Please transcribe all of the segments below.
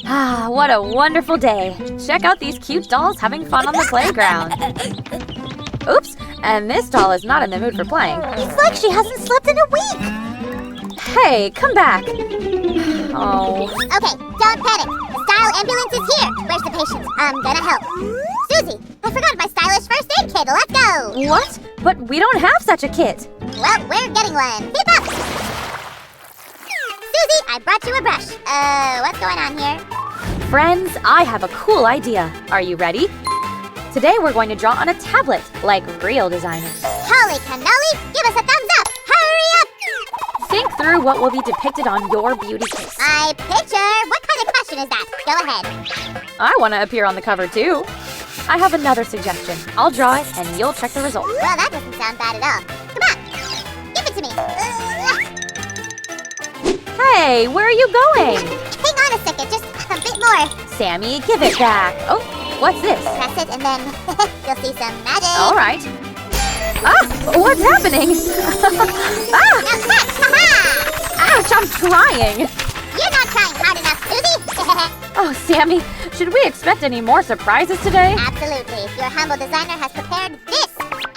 Ah, what a wonderful day. Check out these cute dolls having fun on the playground. Oops, and this doll is not in the mood for playing. It's like she hasn't slept in a week. Hey, come back. Oh. Okay, don't panic. The style ambulance is here. Where's the patient? I'm gonna help. Susie, I forgot my stylish first aid kit. Let's go. What? But we don't have such a kit. Well, we're getting one. Keep up. Susie, I brought you a brush. What's going on here? Friends, I have a cool idea. Are you ready? Today we're going to draw on a tablet, like real designers. Holy cannoli, give us a thumbs up. Hurry up. Think through what will be depicted on your beauty case. My picture? What kind of question is that? Go ahead. I want to appear on the cover too. I have another suggestion. I'll draw it and you'll check the results. Well, that doesn't sound bad at all. Come on. Give it to me. Hey, where are you going? Hang on a second, just a bit more. Sammy, give it back. Oh, what's this? Press it and then you'll see some magic. All right. Ah, what's happening? Ah! Now catch! Ha-ha! Ouch, I'm trying. You're not trying hard enough, Susie. Oh, Sammy, should we expect any more surprises today? Absolutely. Your humble designer has prepared this.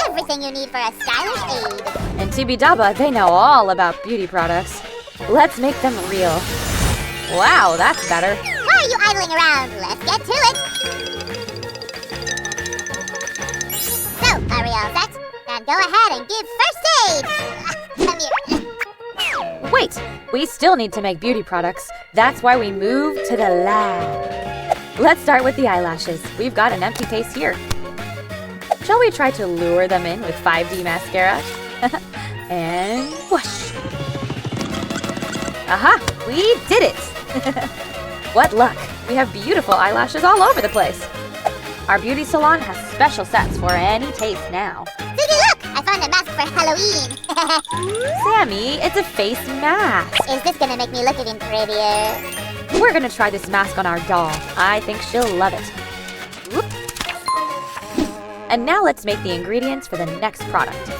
Everything you need for a stylish aid. In Tibidaba, they know all about beauty products. Let's make them real. Wow, that's better. Why are you idling around? Let's get to it. So, are we all set? Then go ahead and give first aid. Come here. Wait, we still need to make beauty products. That's why we moved to the lab. Let's start with the eyelashes. We've got an empty case here. Shall we try to lure them in with 5D mascara? And whoosh! Aha! We did it! What luck! We have beautiful eyelashes all over the place. Our beauty salon has special sets for any taste now. Susie, look! I found a mask for Halloween. Sammy, it's a face mask. Is this gonna make me look even prettier? We're gonna try this mask on our doll. I think she'll love it. Whoop. And now let's make the ingredients for the next product.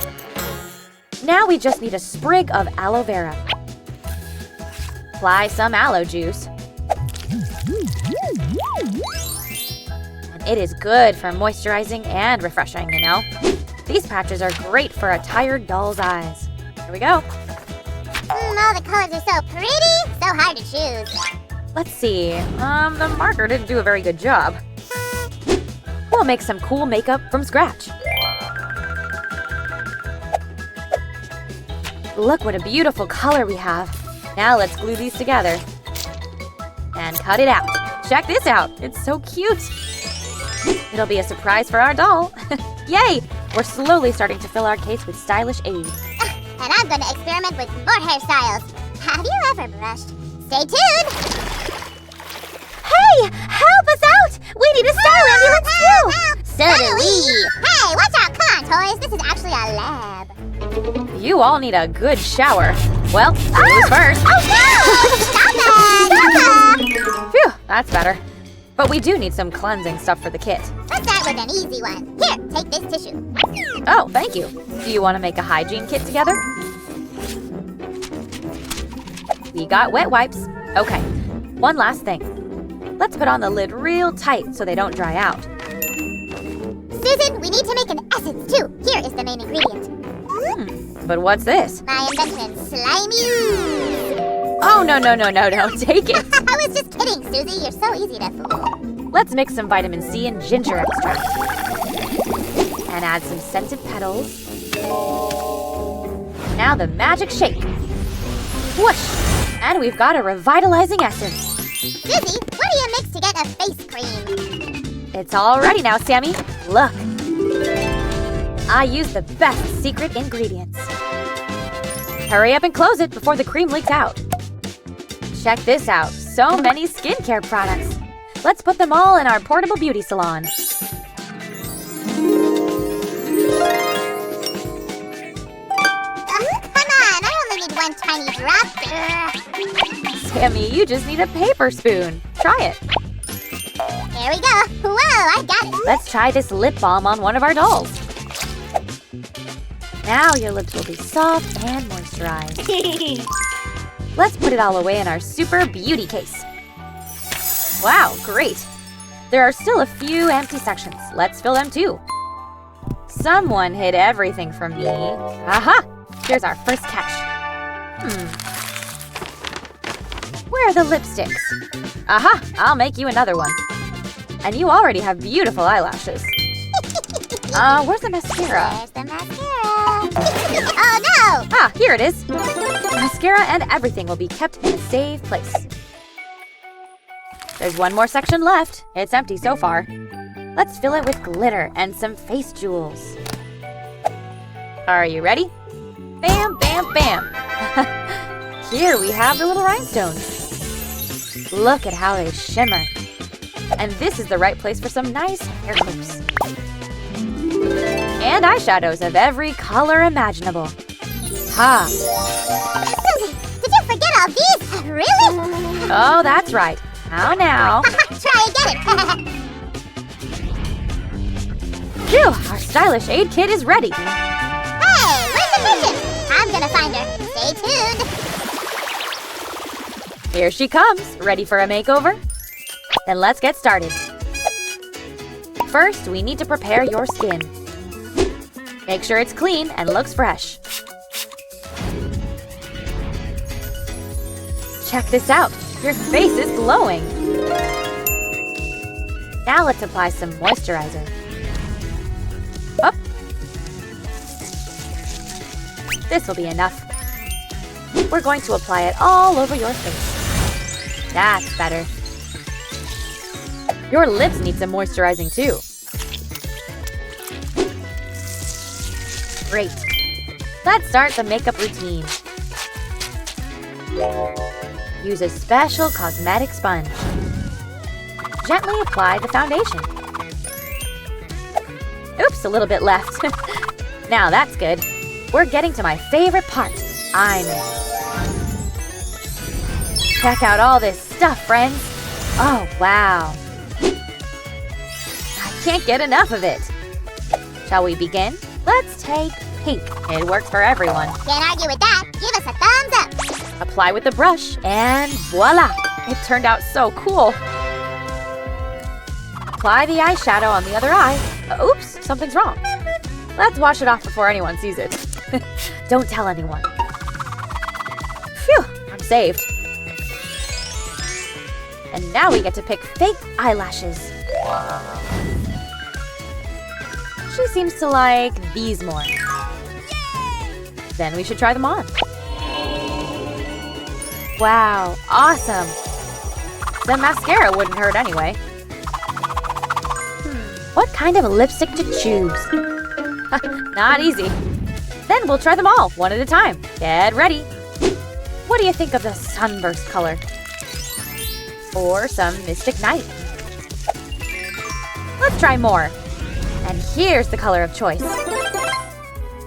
Now we just need a sprig of aloe vera. Apply some aloe juice. And it is good for moisturizing and refreshing, you know? These patches are great for a tired doll's eyes. Here we go. All the colors are so pretty, so hard to choose. Let's see. The marker didn't do a very good job. We'll make some cool makeup from scratch. Look what a beautiful color we have. Now let's glue these together. And cut it out. Check this out. It's so cute. It'll be a surprise for our doll. Yay! We're slowly starting to fill our case with stylish aid. And I'm gonna experiment with more hairstyles. Have you ever brushed? Stay tuned! Hey! Help us out! We need a style ambulance too! So do we! Hey, watch out! Come on, toys! This is actually a lab. You all need a good shower. Well, who's first? Oh no! Stop it! Stop it! Phew, that's better. But we do need some cleansing stuff for the kit. Let's start with an easy one. Here, take this tissue. Oh, thank you. Do you want to make a hygiene kit together? We got wet wipes. Okay, one last thing. Let's put on the lid real tight so they don't dry out. Susan, we need to make an essence too. Here is the main ingredient. But what's this? My invention, slimy. Oh, no, take it. I was just kidding, Susie. You're so easy to fool. Let's mix some vitamin C and ginger extract. And add some scented petals. Now the magic shake. Whoosh! And we've got a revitalizing essence. Susie, what do you mix to get a face cream? It's all ready now, Sammy. Look. I used the best secret ingredients. Hurry up and close it before the cream leaks out. Check this out. So many skincare products. Let's put them all in our portable beauty salon. Come on, I only need one tiny drop. Sammy, you just need a paper spoon. Try it. Here we go. Whoa, I got it. Let's try this lip balm on one of our dolls. Now your lips will be soft and moisturized. Let's put it all away in our super beauty case. Wow, great. There are still a few empty sections. Let's fill them too. Someone hid everything from me. Aha! Here's our first catch. Where are the lipsticks? Aha! I'll make you another one. And you already have beautiful eyelashes. Where's the mascara? Where's the mascara? Oh no! Ah, here it is. Mascara and everything will be kept in a safe place. There's one more section left. It's empty so far. Let's fill it with glitter and some face jewels. Are you ready? Bam, bam, bam. Here we have the little rhinestones. Look at how they shimmer. And this is the right place for some nice hair clips. And eyeshadows of every color imaginable. Ha! Susie, did you forget all these? Really? Oh, that's right. How now? Try again. Phew, our stylish aid kit is ready. Hey, where's the pigeon? I'm gonna find her. Stay tuned. Here she comes. Ready for a makeover? Then let's get started. First, we need to prepare your skin. Make sure it's clean and looks fresh. Check this out. Your face is glowing. Now let's apply some moisturizer. Up. This will be enough. We're going to apply it all over your face. That's better. Your lips need some moisturizing too. Great. Let's start the makeup routine. Use a special cosmetic sponge. Gently apply the foundation. Oops, a little bit left. Now that's good. We're getting to my favorite part, eyeliner. Check out all this stuff, friends. Oh, wow. I can't get enough of it. Shall we begin? Let's take pink. It works for everyone. Can't argue with that. Give us a thumbs up. Apply with the brush, and voila! It turned out so cool. Apply the eyeshadow on the other eye. Oops, something's wrong. Let's wash it off before anyone sees it. Don't tell anyone. Phew, I'm saved. And now we get to pick fake eyelashes. She seems to like these more. Then we should try them on. Wow, awesome. The mascara wouldn't hurt anyway. What kind of lipstick to choose? Not easy. Then we'll try them all, one at a time. Get ready. What do you think of the sunburst color? Or some Mystic Night? Let's try more. And here's the color of choice.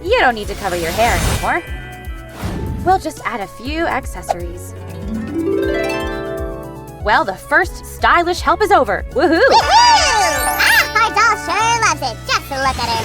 You don't need to cover your hair anymore. We'll just add a few accessories. Well, the first stylish help is over. Woohoo! Woohoo! Ah, our doll sure loves it. Just look at her.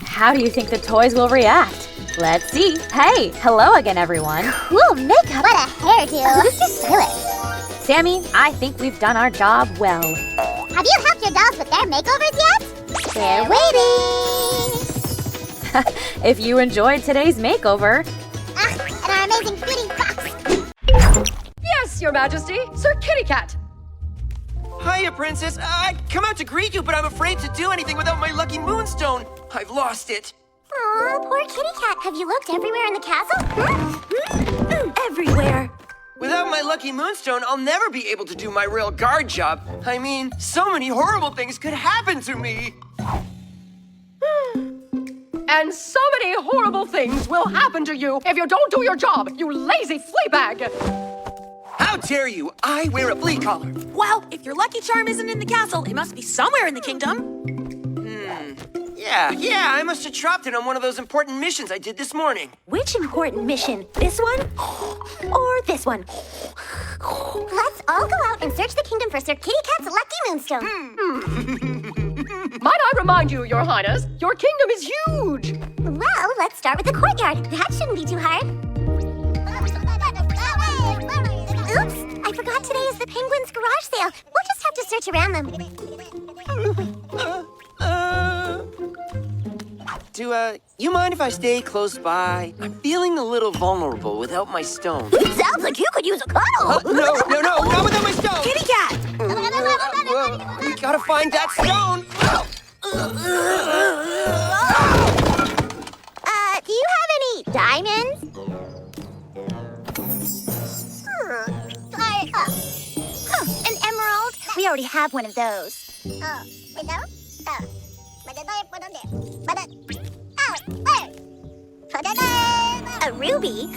How do you think the toys will react? Let's see. Hey, hello again, everyone. Cool makeup. What a hairdo. Who's your stylist? Sammy, I think we've done our job well. Have you helped your dolls with their makeovers yet? They're waiting. If you enjoyed today's makeover, And our amazing fitting frocks. Yes, Your Majesty, Sir Kitty Cat. Hiya, Princess. I'd come out to greet you, but I'm afraid to do anything without my lucky Moonstone. I've lost it. Aw, poor kitty cat. Have you looked everywhere in the castle? Everywhere. Without my lucky Moonstone, I'll never be able to do my real guard job. I mean, so many horrible things could happen to me. And so many horrible things will happen to you if you don't do your job, you lazy flea bag! How dare you? I wear a flea collar. Well, if your lucky charm isn't in the castle, it must be somewhere in the kingdom. Yeah, I must have dropped it on one of those important missions I did this morning. Which important mission? This one? Or this one? Let's all go out and search the kingdom for Sir Kitty Cat's lucky Moonstone. Might I remind you, Your Highness, your kingdom is huge! Well, let's start with the courtyard. That shouldn't be too hard. Oops, I forgot today is the Penguins' garage sale. We'll just have to search around them. Do you mind if I stay close by? I'm feeling a little vulnerable without my stone. Sounds like you could use a cuddle. No, not without my stone! Kitty Cat! We gotta find that stone! Do you have any diamonds? An emerald? We already have one of those. A ruby?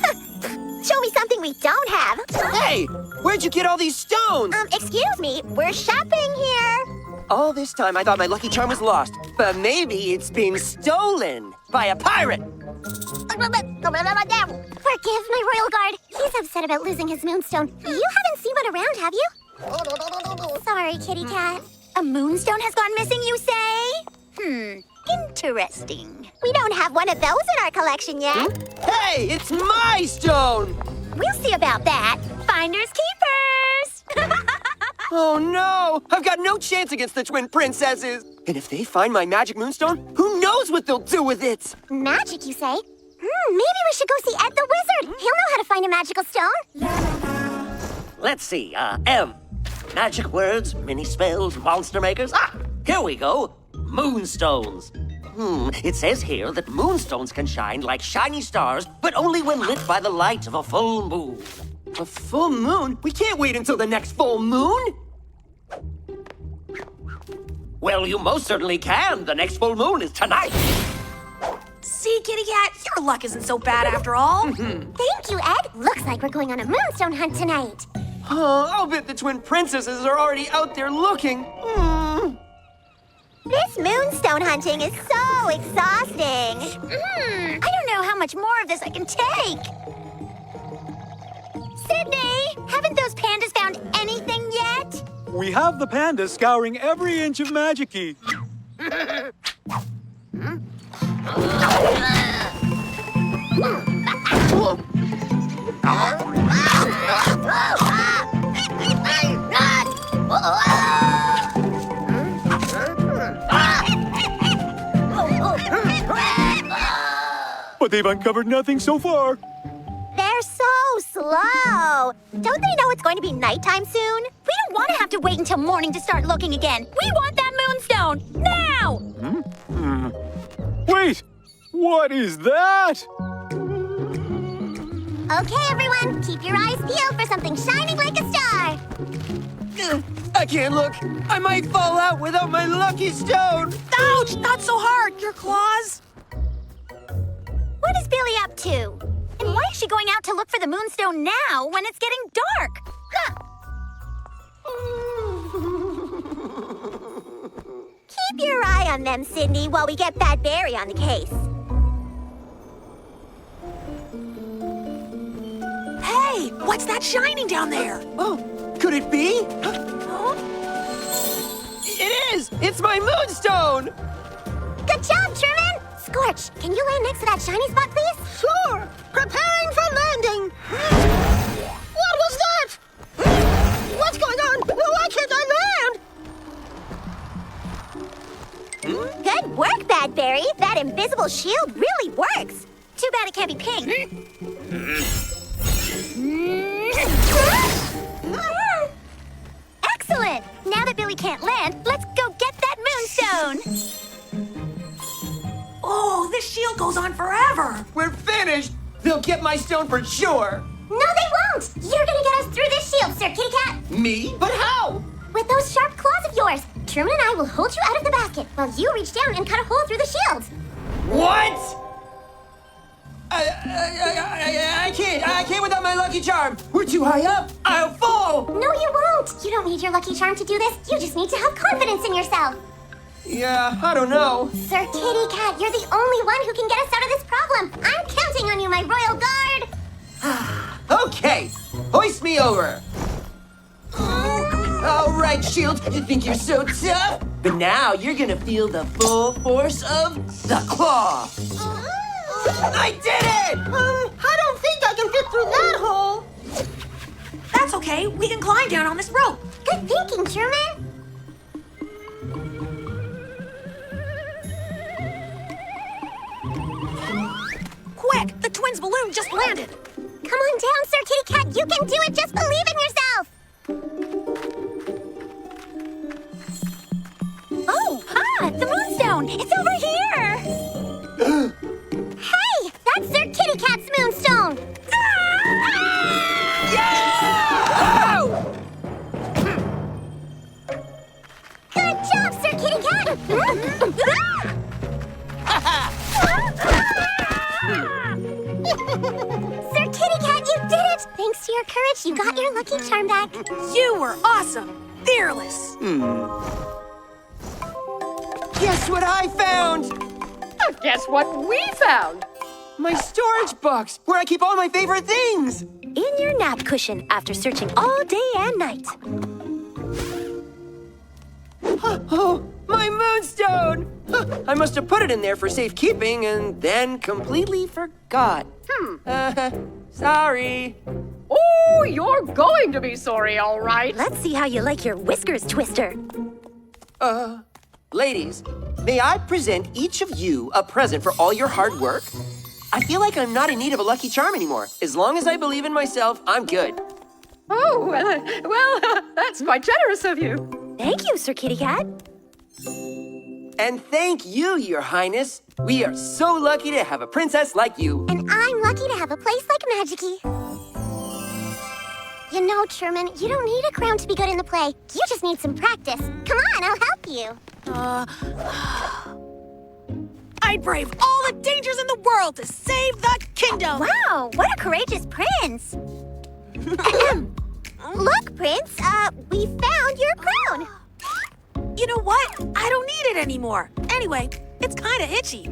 Show me something we don't have. Hey, where'd you get all these stones? Excuse me, we're shopping here. All this time I thought my lucky charm was lost, but maybe it's been stolen by a pirate. Forgive my royal guard. He's upset about losing his moonstone. You haven't seen one around, have you? Sorry, kitty cat. A moonstone has gone missing, you say? Interesting. We don't have one of those in our collection yet. Hey, it's my stone! We'll see about that. Finders keepers! Oh no! I've got no chance against the twin princesses! And if they find my magic moonstone, who knows what they'll do with it? Magic, you say? Maybe we should go see Ed the Wizard. He'll know how to find a magical stone. Let's see, magic words, mini spells, monster makers. Here we go. Moonstones. It says here that moonstones can shine like shiny stars, but only when lit by the light of a full moon. A full moon? We can't wait until the next full moon! Well, you most certainly can. The next full moon is tonight. See, Kitty Cat, your luck isn't so bad after all. Thank you, Ed. Looks like we're going on a moonstone hunt tonight. I'll bet the twin princesses are already out there looking. This moonstone hunting is so exhausting. I don't know how much more of this I can take. Sydney, haven't those pandas found anything yet? We have the pandas scouring every inch of Magic-y. But they've uncovered nothing so far. They're so slow. Don't they know it's going to be nighttime soon? We don't want to have to wait until morning to start looking again. We want that moonstone now! Wait! What is that? Okay, everyone, keep your eyes peeled for something shining like a star. I can't look. I might fall out without my lucky stone. Ouch! Not so hard, your claws. What is Billy up to? And why is she going out to look for the moonstone now when it's getting dark? Keep your eye on them, Cindy, while we get Bad Berry on the case. Hey, what's that shining down there? Oh, could it be? It is! It's my moonstone! Good job, Truman! Scorch, can you land next to that shiny spot, please? Sure! Preparing for landing! What was that? What's going on? Why can't I land? Good work, Bad Berry. That invisible shield really works. Too bad it can't be pink. Excellent! Now that Billy can't land, let's go get that moonstone! Oh, this shield goes on forever. We're finished! They'll get my stone for sure! No, they won't! You're gonna get us through this shield, Sir Kitty Cat! Me? But how? With those sharp claws of yours, Truman and I will hold you out of the basket while you reach down and cut a hole through the shield. What? I can't without my lucky charm. We're too high up. I'll fall. No, you won't! You don't need your lucky charm to do this. You just need to have confidence in yourself. Yeah, I don't know. Sir Kitty Cat, you're the only one who can get us out of this problem. I'm counting on you, my royal guard. Okay, hoist me over. All right, Shield, you think you're so tough? But now you're gonna feel the full force of the claw. I did it! I don't think I can fit through that hole. That's okay. We can climb down on this rope. Good thinking, Truman. Quick! The twins' balloon just landed. Come on down, Sir Kitty Cat. You can do it. Just believe in yourself. Oh, the Moonstone! It's over here! Hey, that's Sir Kitty Cat's Moonstone. Good job, Sir Kitty Cat. Sir Kitty Cat, you did it! Thanks to your courage, you got your lucky charm back. You were awesome. Fearless. Guess what I found? Guess what we found? My storage box, where I keep all my favorite things. In your nap cushion after searching all day and night. Oh, my Moonstone! I must have put it in there for safekeeping and then completely forgot. Sorry. Oh, you're going to be sorry, all right. Let's see how you like your whiskers twister. Ladies, may I present each of you a present for all your hard work? I feel like I'm not in need of a lucky charm anymore. As long as I believe in myself, I'm good. Oh, well, that's quite generous of you. Thank you, Sir Kitty Cat. And thank you, Your Highness. We are so lucky to have a princess like you. And I'm lucky to have a place like Magic-y. You know, Truman, you don't need a crown to be good in the play. You just need some practice. Come on, I'll help you. I'd brave all the dangers in the world to save the kingdom. Wow, what a courageous prince. Look, Prince, we found your crown. You know what? I don't need it anymore. Anyway, it's kind of itchy.